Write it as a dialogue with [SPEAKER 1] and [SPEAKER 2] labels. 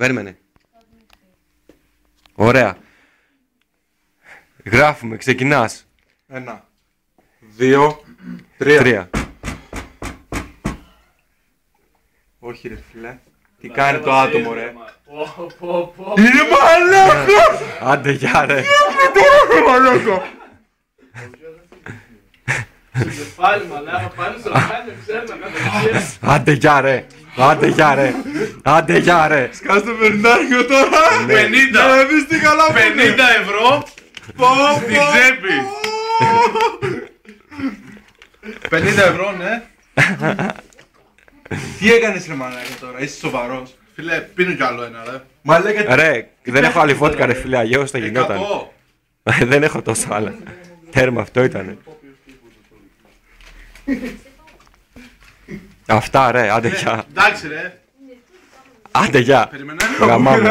[SPEAKER 1] Περίμενε. Ωραία. Γράφουμε, ξεκινάς.
[SPEAKER 2] 1, 2, 3. Όχι ρε φίλε. Τι κάνει το άτομο ρε. Είναι μαλάκα!
[SPEAKER 1] Άντε γεια ρε.
[SPEAKER 2] Είναι μαλάκα!
[SPEAKER 3] Κεφάλι μαλάκα, πάλι στο κάνει, ξέρει να κάνει.
[SPEAKER 1] Άντε γεια ρε. Άντε γεια ρε. Άντε γεια ρε.
[SPEAKER 2] Σκάς το περνάρικο τώρα!
[SPEAKER 3] 50!
[SPEAKER 2] Να δεις τι καλά που
[SPEAKER 3] 50
[SPEAKER 2] είναι.
[SPEAKER 3] ευρώ στην τσέπη!
[SPEAKER 2] 50 ευρώ ναι. Τι έκανες ρε μαλάκα τώρα, είσαι σοβαρός.
[SPEAKER 3] Φίλε, πίνω κι άλλο ένα ρε.
[SPEAKER 2] Μαλάκα
[SPEAKER 1] Ρε, δεν έχω άλλη βότκα ρε φίλε, αγιώς θα γινόταν.
[SPEAKER 3] 100.
[SPEAKER 1] Δεν έχω τόσο άλλα. Τέρμα, αυτό ήτανε. Αυτά ρε, άντε γεια.
[SPEAKER 3] Εντάξει ρε.
[SPEAKER 1] Άντε γεια.
[SPEAKER 3] Περίμενε.
[SPEAKER 1] Γαμάμε.